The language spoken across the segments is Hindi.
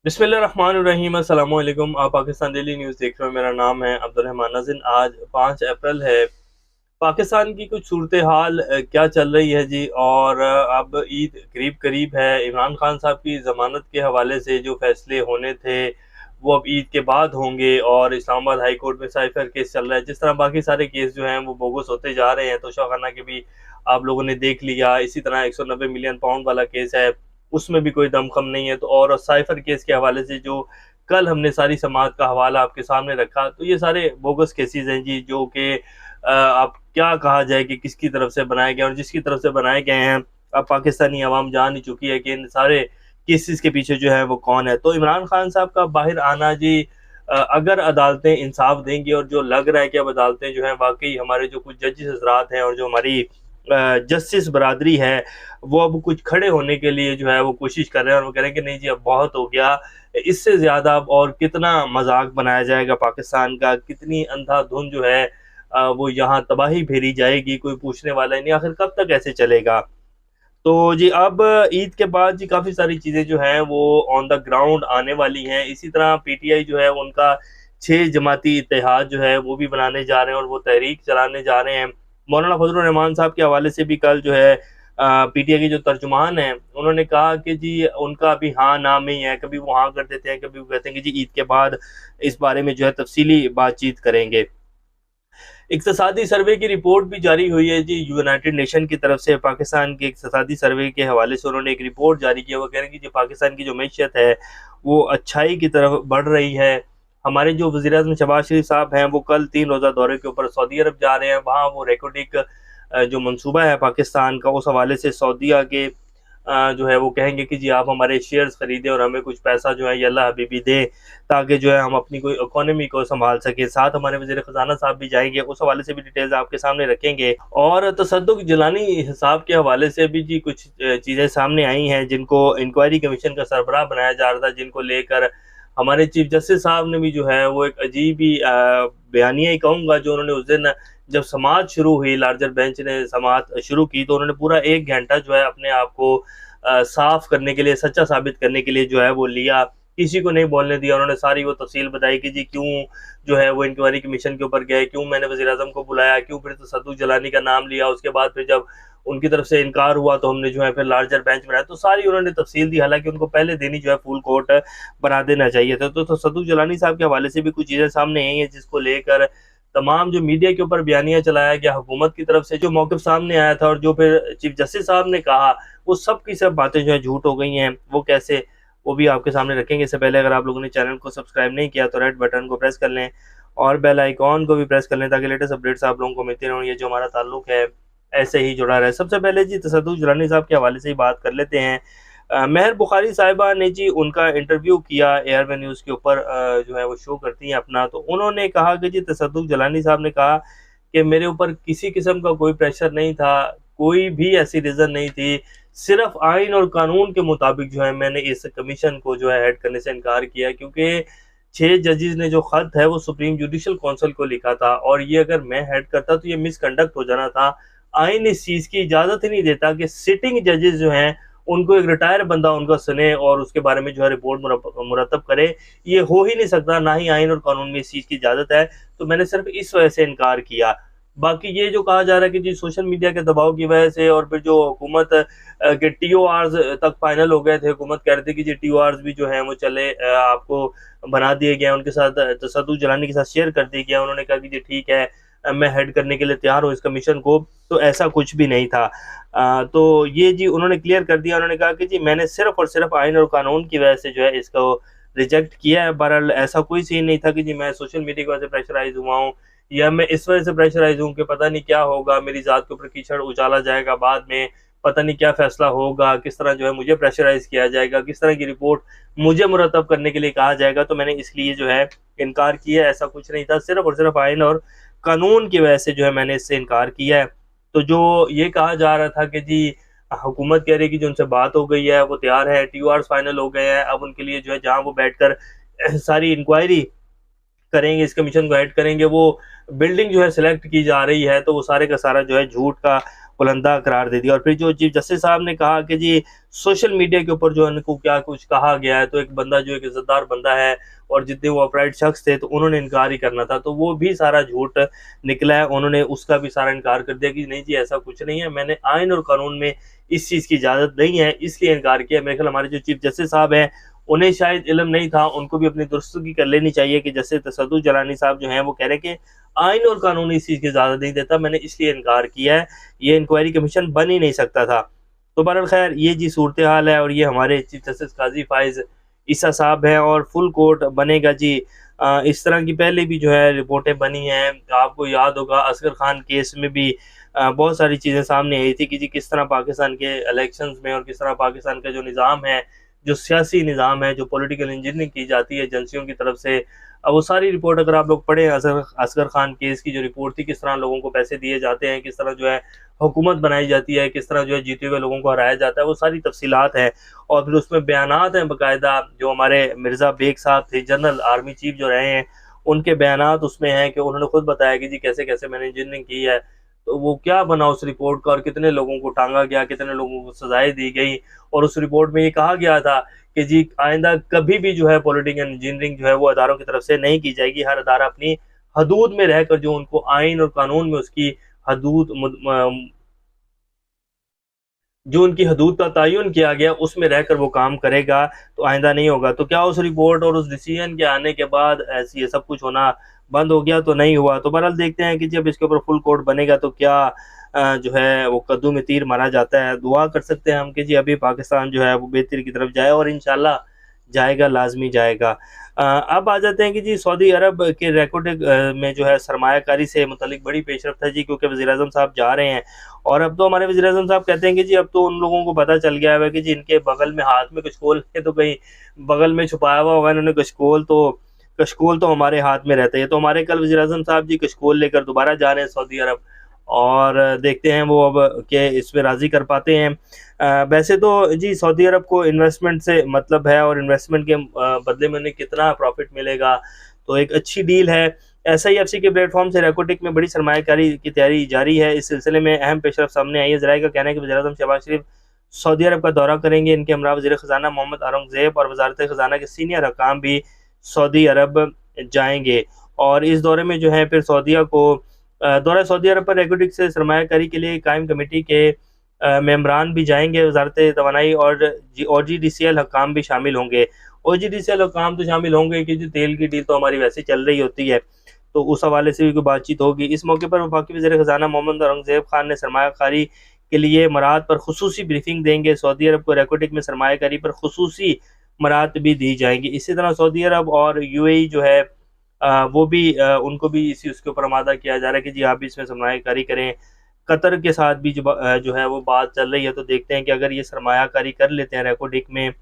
बिस्मिल्लाहिर्रहमानिर्रहीम अस्सलाम वालेकुम। आप पाकिस्तान डेली न्यूज़ देख रहे हो। मेरा नाम है अब्दुल रहमान नाज़िन। आज 5 अप्रैल है। पाकिस्तान की कुछ सूरत हाल क्या चल रही है जी। और अब ईद करीब करीब है। इमरान खान साहब की ज़मानत के हवाले से जो फैसले होने थे वो अब ईद के बाद होंगे। और इस्लामाबाद हाई कोर्ट में साइफर केस चल रहा है। जिस तरह बाकी सारे केस जो हैं वो बोगस होते जा रहे हैं, तो शाहखाना के भी आप लोगों ने देख लिया। इसी तरह 190 मिलियन पाउंड वाला केस है, उसमें भी कोई दमखम नहीं है। तो और साइफर केस के हवाले से जो कल हमने सारी समाअत का हवाला आपके सामने रखा, तो ये सारे बोगस केसेस हैं जी, जो कि आप क्या कहा जाए कि किसकी तरफ से बनाए गए, और जिसकी तरफ से बनाए गए हैं अब पाकिस्तानी अवाम जान ही चुकी है कि इन सारे केसेस के पीछे जो है वो कौन है। तो इमरान खान साहब का बाहर आना जी, अगर अदालतें इंसाफ देंगी, और जो लग रहा है कि अब अदालतें जो हैं वाकई हमारे जो कुछ जजेस हजरात हैं और जो हमारी जस्टिस बरादरी है, वो अब कुछ खड़े होने के लिए जो है वो कोशिश कर रहे हैं, और वो कह रहे हैं कि नहीं जी अब बहुत हो गया, इससे ज़्यादा अब और कितना मजाक बनाया जाएगा पाकिस्तान का, कितनी अंधाधुंध जो है वो यहाँ तबाही फेरी जाएगी, कोई पूछने वाला ही नहीं, आखिर कब तक ऐसे चलेगा। तो जी अब ईद के बाद जी काफ़ी सारी चीज़ें जो हैं वो ऑन द ग्राउंड आने वाली हैं। इसी तरह पीटीआई जो है उनका 6 जमाती इत्तेहाद जो है वो भी बनाने जा रहे हैं, और वो तहरीक चलाने जा रहे हैं। मौलाना फजलुर रहमान साहब के हवाले से भी कल जो है पीटीआई के जो तर्जुमान हैं उन्होंने कहा कि जी उनका अभी हाँ ना में ही है, कभी वो हाँ कर देते हैं, कभी वो कहते हैं कि जी ईद के बाद इस बारे में जो है तफसीली बातचीत करेंगे। इक्तसादी सर्वे की रिपोर्ट भी जारी हुई है जी, यूनाइटेड नेशन की तरफ से। पाकिस्तान के इक्तसादी सर्वे के हवाले से उन्होंने एक रिपोर्ट जारी की है। वो कह रहे हैं कि जो पाकिस्तान की जो मैशियत है वो अच्छाई की तरफ बढ़ रही है। हमारे जो वज़ीर आज़म शहबाज शरीफ साहब हैं वो कल 3 रोज़ा दौरे के ऊपर सऊदी अरब जा रहे हैं। वहाँ वो रेकोडिक जो मंसूबा है पाकिस्तान का, उस हवाले से सऊदीया के जो है वो कहेंगे कि जी आप हमारे शेयर्स खरीदें और हमें कुछ पैसा जो है ये अल्लाह हबीबी दें, ताकि जो है हम अपनी कोई इकोनॉमी को संभाल सकें। साथ हमारे वज़ीर ख़ज़ाना साहब भी जाएंगे, उस हवाले से भी डिटेल्स आपके सामने रखेंगे। और तसद्दुक़ जिलानी हिसाब के हवाले से भी जी कुछ चीज़ें सामने आई हैं, जिनको इंक्वायरी कमीशन का सरबराह बनाया जा रहा था, जिनको लेकर हमारे चीफ जस्टिस साहब ने भी जो है वो एक अजीब ही बयानिया ही कहूँगा, जो उन्होंने उस दिन जब समाअत शुरू हुई, लार्जर बेंच ने समाअत शुरू की, तो उन्होंने पूरा 1 घंटा जो है अपने आप को साफ करने के लिए, सच्चा साबित करने के लिए जो है वो लिया। किसी को नहीं बोलने दिया। उन्होंने सारी वो तफ़सील बताई कि जी क्यों जो है वो इंक्वायरी कमीशन के ऊपर गए, क्यों मैंने वज़ीर-ए-आज़म को बुलाया, क्यों फिर तसद्दुक़ जलानी का नाम लिया। उसके बाद फिर जब उनकी तरफ से इनकार हुआ तो हमने जो है फिर लार्जर बेंच बनाया। तो सारी उन्होंने तफ़सील दी, हालाँकि उनको पहले दिन ही जो है फुल कोर्ट बना देना चाहिए था। तो तसद्दुक़ जलानी साहब के हवाले से भी कुछ चीज़ें सामने आई हैं, जिसको लेकर तमाम जो मीडिया के ऊपर बयानिया चलाया गया, हुकूमत की तरफ से जो मौक़िफ़ सामने आया था, और जो फिर चीफ जस्टिस साहब ने कहा, वो सब की सब बातें जो है झूठ हो गई हैं। वो कैसे, वो भी आपके सामने रखेंगे। इससे पहले अगर आप लोगों ने चैनल को सब्सक्राइब नहीं किया तो रेड बटन को प्रेस कर लें और बेल आइकॉन को भी प्रेस कर लें, ताकि लेटेस्ट अपडेट्स आप लोगों को मिलती रहें। ये जो हमारा ताल्लुक है ऐसे ही जुड़ा रहे। सबसे पहले जी तसद्दुक़ जिलानी साहब के हवाले से ही बात कर लेते हैं। महर बुखारी साहिबा ने जी उनका इंटरव्यू किया एयरवे न्यूज़ के ऊपर, जो है वो शो करती हैं अपना। तो उन्होंने कहा कि जी तसद्दुक़ जिलानी साहब ने कहा कि मेरे ऊपर किसी किस्म का कोई प्रेशर नहीं था, कोई भी ऐसी रीज़न नहीं थी, सिर्फ आइन और कानून के मुताबिक जो है मैंने इस कमीशन को जो है हेड करने से इनकार किया, क्योंकि 6 जजेस ने जो ख़त है वो सुप्रीम जुडिशल काउंसिल को लिखा था, और ये अगर मैं हेड करता तो ये मिसकंडक्ट हो जाना था। आइन इस चीज़ की इजाज़त ही नहीं देता कि सिटिंग जजेस जो हैं उनको एक रिटायर बंदा उनका सुने और उसके बारे में जो है रिपोर्ट मुरतब करे। ये हो ही नहीं सकता, ना ही आइन और कानून में इस चीज़ की इजाज़त है। तो मैंने सिर्फ इस वजह से इनकार किया। बाकी ये जो कहा जा रहा है कि जी सोशल मीडिया के दबाव की वजह से, और फिर जो हुकूमत के टीओआर's तक फाइनल हो गए थे, हुकूमत कह रही थी कि जी टीओआर's भी जो हैं वो चले, आपको बना दिए गए, उनके साथ तसद्दुक़ जलानी के साथ शेयर कर दिया गया। उन्होंने कहा कि जी ठीक है, मैं हेड करने के लिए तैयार हूँ इस कमीशन को। तो ऐसा कुछ भी नहीं था। तो ये जी उन्होंने क्लियर कर दिया। उन्होंने कहा कि जी मैंने सिर्फ और सिर्फ आइन और कानून की वजह से जो है इसको रिजेक्ट किया है। बहरहाल ऐसा कोई सीन नहीं था कि जी मैं सोशल मीडिया की वजह से प्रेशराइज़ हुआ हूँ, या मैं इस वजह से प्रेशराइज़ हूँ कि पता नहीं क्या होगा, मेरी ज़ात के ऊपर कीचड़ उछाला जाएगा बाद में, पता नहीं क्या फ़ैसला होगा, किस तरह जो है मुझे प्रेशराइज़ किया जाएगा, किस तरह की रिपोर्ट मुझे मुरतब करने के लिए कहा जाएगा। तो मैंने इसलिए जो है इनकार किया। ऐसा कुछ नहीं था, सिर्फ और सिर्फ आइन और कानून की वजह से जो है मैंने इससे इनकार किया है। तो जो ये कहा जा रहा था कि जी हुकूमत कह रही है कि जो उनसे बात हो गई है वो तैयार है, टीओआर's फाइनल हो गए हैं, अब उनके लिए जो है जहाँ वो बैठकर सारी इंक्वायरी करेंगे, इस कमीशन को हेड करेंगे, वो बिल्डिंग जो है सिलेक्ट की जा रही है, तो वो सारे का सारा जो है झूठ का बुलंदा करार दे दिया। और फिर जो चीफ जस्टिस साहब ने कहा कि जी सोशल मीडिया के ऊपर जो है उनको क्या कुछ कहा गया है, तो एक बंदा जो एक इज्जतदार बंदा है और जितने वो अपराइट शख्स थे तो उन्होंने इनकार ही करना था, तो वो भी सारा झूठ निकला है। उन्होंने उसका भी सारा इनकार कर दिया कि नहीं जी ऐसा कुछ नहीं है, मैंने आइन और कानून में इस चीज़ की इजाज़त नहीं है इसलिए इनकार किया। मेरे ख्याल हमारे जो चीफ जस्टिस साहब हैं उन्हें शायद इल्म नहीं था, उनको भी अपनी दुरुस्तगी कर लेनी चाहिए कि जैसे तसद्दुक़ जलानी साहब जो हैं वो कह रहे हैं कि आइन और कानून इस चीज़ की इजाज़त नहीं देता, मैंने इसलिए इनकार किया है, ये इंक्वायरी कमीशन बन ही नहीं सकता था। तो बहरहाल खैर ये जी सूरत हाल है और ये हमारे चीफ जस्टिस काजी फ़ाइज़ ईसा साहब हैं और फुल कोर्ट बनेगा जी। इस तरह की पहले भी जो है रिपोर्टें बनी हैं, आपको याद होगा असगर खान केस में भी बहुत सारी चीज़ें सामने आई थी कि जी किस तरह पाकिस्तान के इलेक्शंस में और किस तरह पाकिस्तान का जो निज़ाम है, जो सियासी निज़ाम है, जो पॉलिटिकल इंजीनियरिंग की जाती है एजेंसियों की तरफ से, वो सारी रिपोर्ट अगर आप लोग पढ़ें असगर खान केस की जो रिपोर्ट थी, किस तरह लोगों को पैसे दिए जाते हैं, किस तरह जो है हुकूमत बनाई जाती है, किस तरह जो है जीते हुए लोगों को हराया जाता है, वो सारी तफसीलात हैं। और फिर उसमें बयानात हैं बाकायदा, जो हमारे मिर्ज़ा बेग साहब थे जनरल आर्मी चीफ जो रहे हैं, उनके बयानात उसमें हैं कि उन्होंने खुद बताया कि जी कैसे-कैसे मैंने इंजीनियरिंग की है। तो वो क्या बना उस रिपोर्ट का और कितने लोगों को टाँगा गया, कितने लोगों को सज़ाएँ दी गई। और उस रिपोर्ट में ये कहा गया था कि जी आइंदा कभी भी जो है पॉलिटिकल इंजीनियरिंग जो है वो अदारों की तरफ से नहीं की जाएगी। हर अदारा अपनी हदूद में रहकर जो उनको आइन और कानून में उसकी हदूद जो उनकी हदूद का तयन किया गया उसमें रहकर वो काम करेगा, तो आइंदा नहीं होगा। तो क्या उस रिपोर्ट और उस डिसीजन के आने के बाद ऐसी ये सब कुछ होना बंद हो गया? तो नहीं हुआ। तो बहरहाल देखते हैं कि जब इसके ऊपर फुल कोर्ट बनेगा तो क्या जो है वो कद्दू में तीर मारा जाता है। दुआ कर सकते हैं हम कि जी अभी पाकिस्तान जो है वो बेहतरी की तरफ जाए और इंशाल्लाह जाएगा, लाज़मी जाएगा। अब आ जाते हैं कि जी सऊदी अरब के रेकोटेक में जो है सरमायाकारी से मुतल्लिक बड़ी पेशरफ्त है जी, क्योंकि वज़ीर-ए-आज़म साहब जा रहे हैं। और अब तो हमारे वज़ीर-ए-आज़म साहब कहते हैं कि जी अब तो उन लोगों को पता चल गया है कि जी इनके बगल में हाथ में कशकोल है तो कहीं बगल में छुपाया हुआ होगा इन्होंने कशकोल तो हमारे हाथ में रहता है। तो हमारे कल वज़ीर-ए-आज़म साहब जी कशकोल लेकर दोबारा जा रहे हैं सऊदी अरब और देखते हैं वो अब के इसमें राज़ी कर पाते हैं। वैसे तो जी सऊदी अरब को इन्वेस्टमेंट से मतलब है और इन्वेस्टमेंट के बदले में उन्हें कितना प्रॉफ़िट मिलेगा, तो एक अच्छी डील है। SIFC के प्लेटफ़ॉर्म से रेकोटेक में बड़ी सरमायाकारी की तैयारी जारी है। इस सिलसिले में अहम पेशरफ्त सामने आई है। ज़राए का कहना है कि वज़ीर-ए-आज़म शहबाज शरीफ सऊदी अरब का दौरा करेंगे। इनके हमरा वज़ीर ख़ज़ाना मोहम्मद औरंगज़ेब और वज़ारत ख़ज़ाना के सीनियर हकाम भी सऊदी अरब जाएँगे। और इस दौरे में जो है फिर दौरा सऊदी अरब पर रेकोटेक से सरमायाकारी के लिए कायम कमेटी के मेंबरान भी जाएँगे। वज़ारत तवानाई और OGDCL हकाम भी शामिल होंगे। OGDCL हकाम तो शामिल होंगे कि जो तेल की डील तो हमारी वैसे ही चल रही होती है, तो उस हवाले से भी कोई बातचीत होगी। इस मौके पर वफाकी वज़ीर ख़ज़ाना मोहम्मद औरंगज़ेब खान ने सरमायाकारी के लिए मराहत पर ख़ुसूसी ब्रीफिंग देंगे। सऊदी अरब को रेकोटेक में सरमायाकारी पर ख़ुसूसी मराहत भी दी जाएँगी। इसी तरह सऊदी अरब और UAE जो है वो भी उनको भी उसके ऊपर आमादा किया जा रहा है कि जी आप भी इसमें सरमायाकारी करें। कतर के साथ भी जो है वो बात चल रही है, तो देखते हैं कि अगर ये सरमायाकारी कर लेते हैं रेकोटेक में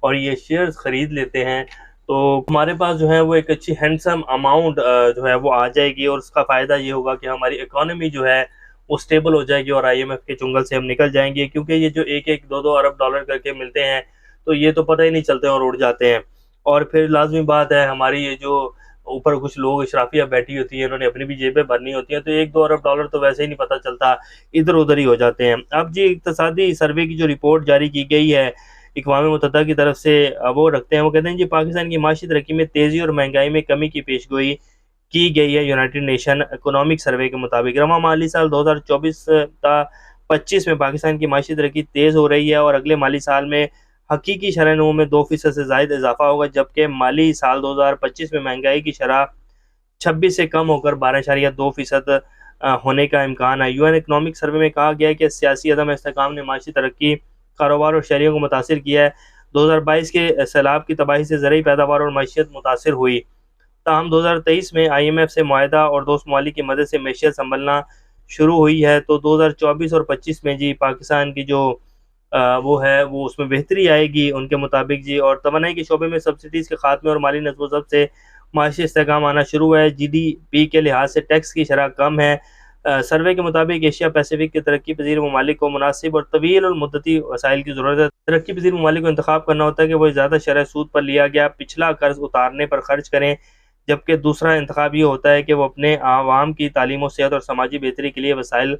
और ये शेयर्स खरीद लेते हैं, तो हमारे पास जो है वो एक अच्छी हैंडसम अमाउंट जो है वो आ जाएगी और उसका फ़ायदा ये होगा कि हमारी इकॉनमी जो है वो स्टेबल हो जाएगी और IMF के चुंगल से हम निकल जाएँगे। क्योंकि ये जो 1-1, 2-2 अरब डॉलर करके मिलते हैं, तो ये तो पता ही नहीं चलते और उड़ जाते हैं। और फिर लाज़मी बात है हमारी ये जो ऊपर कुछ लोग इशराफिया बैठी होती है, इन्होंने अपनी भी जेबें भरनी होती हैं, तो 1-2 अरब डॉलर तो वैसे ही नहीं पता चलता, इधर-उधर ही हो जाते हैं। अब जी इक़्तिसादी सर्वे की जो रिपोर्ट जारी की गई है अक़वाम मुत्तहिदा की तरफ से, वो रखते हैं, वो कहते हैं जी पाकिस्तान की माशी तरक्की में तेज़ी और महंगाई में कमी की पेशगोई की गई है। यूनाइटेड नेशन इकोनॉमिक सर्वे के मुताबिक रवां माली साल 2024-25 में पाकिस्तान की माशी तरक्की तेज़ हो रही है और अगले माली साल में हकीकी शरह नमू में 2% से ज़ायद इज़ाफ़ा होगा, जबकि माली साल 2025 में महंगाई की शरह 26 से कम होकर 12.2% होने का इम्कान है। UN इकोनॉमिक सर्वे में कहा गया है कि सियासी अदम इस्तेहकाम ने माशी तरक्की, कारोबार और शहरियों को मुतासिर किया है। 2022 के सैलाब की तबाही से ज़रूरी पैदावार और मईशत मुतासिर हुई। ताहम 2023 में IMF से मुआहदा और दोस्त ममालिक की मदद से मईशत संभलना शुरू हुई है। तो 2024 और 25 में जी पाकिस्तान की जो वो है वो उसमें बेहतरी आएगी उनके मुताबिक जी। और तवानाई के शोबे में सब्सिडीज़ के खात्मे और माली नज़्म-ओ-ज़ब्त से माशी इस्तेहकाम आना शुरू हुआ है। GDP के लिहाज से टैक्स की शरह कम है। सर्वे के मुताबिक एशिया पैसिफिक के तरक्की पज़ीर ममालिक को मुनासिब और तवील और मुद्दती वसाइल की ज़रूरत है। तरक्की पज़ीर ममालिक को इंतखाब करना होता है कि वो ज़्यादा शरह सूद पर लिया गया पिछला कर्ज उतारने पर खर्च करें, जबकि दूसरा इंतखाब ये होता है कि वो अपने आवाम की तालीम और सेहत और समाजी बेहतरी के लिए वसाइल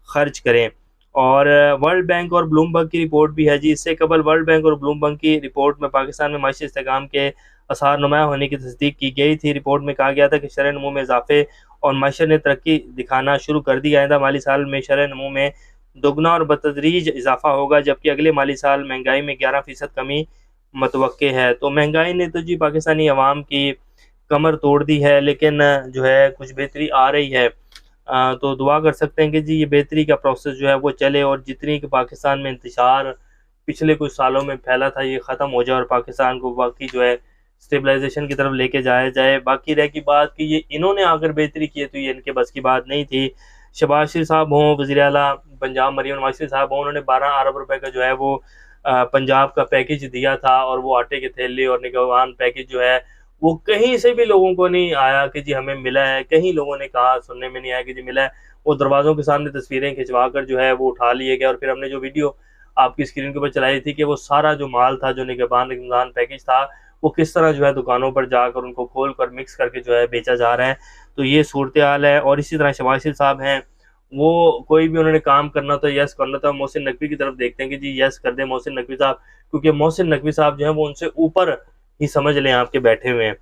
खर्च करें। और वर्ल्ड बैंक और ब्लूमबर्ग की रिपोर्ट भी है जी। इससे कबल वर्ल्ड बैंक और ब्लूमबर्ग की रिपोर्ट में पाकिस्तान में माशी इस्तेहकाम के आसार नुमाया होने की तस्दीक की गई थी। रिपोर्ट में कहा गया था कि शरह नमू में इजाफे और माशरे ने तरक्की दिखाना शुरू कर दी। आइंदा माली साल में शरह नमू में दोगुना और बतदरीज इजाफा होगा, जबकि अगले माली साल महंगाई में 11% कमी मतवक्के है। तो महंगाई ने तो जी पाकिस्तानी अवाम की कमर तोड़ दी है, लेकिन जो है कुछ बेहतरी आ रही है। तो दुआ कर सकते हैं कि जी ये बेहतरी का प्रोसेस जो है वो चले और जितनी कि पाकिस्तान में इंतशार पिछले कुछ सालों में फैला था ये ख़त्म हो जाए और पाकिस्तान को बाकी जो है स्टेबलाइजेशन की तरफ लेके जाया जाए। बाकी रह की बात कि ये इन्होंने आकर बेहतरी की है तो ये इनके बस की बात नहीं थी। शहबाज शरीफ साहब हों, वज़ीर आला पंजाब मरीम नवाज शरीफ साहब हों, उन्होंने 12 अरब रुपए का जो है वो पंजाब का पैकेज दिया था और वो आटे के थैले और निगहबान पैकेज जो है वो कहीं से भी लोगों को नहीं आया कि जी हमें मिला है। कहीं लोगों ने कहा, सुनने में नहीं आया कि जी मिला है। वो दरवाज़ों के सामने तस्वीरें खिंचवा कर जो है वो उठा लिए गए और फिर हमने जो वीडियो आपकी स्क्रीन के ऊपर चलाई थी कि वो सारा जो माल था, जो निगहबान रमज़ान पैकेज था, वो किस तरह जो है दुकानों पर जाकर उनको खोल कर मिक्स करके जो है बेचा जा रहा है। तो ये सूरत हाल है। और इसी तरह शहबाज शरीफ साहब हैं, वो कोई भी उन्होंने काम करना था, यस करना था, मोहसिन नकवी की तरफ देखते हैं कि जी यस कर दें मोहसिन नकवी साहब, क्योंकि मोहसिन नकवी साहब जो है वो उनसे ऊपर ही समझ लें आपके बैठे हुए हैं।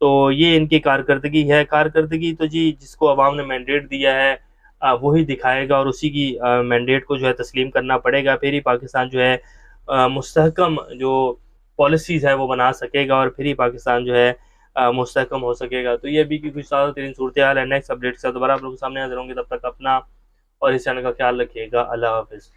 तो ये इनकी कारकर्दगी है। कारकर्दगी तो जी जिसको अवाम ने मैंडेट दिया है वही दिखाएगा और उसी की मैंडेट को जो है तस्लीम करना पड़ेगा। फिर ही पाकिस्तान जो है मुस्तहकम जो पॉलिसीज़ है वो बना सकेगा और फिर ही पाकिस्तान जो है मुस्तहकम हो सकेगा। तो ये अभी की कुछ ज़्यादा तरीन सूरत हाल है। नेक्स्ट अपडेट के साथ दोबारा आप लोगों के सामने हाजिर होंगे। तब तक अपना और इस चैनल का ख्याल रखिएगा। अल्लाह हाफ़िज़।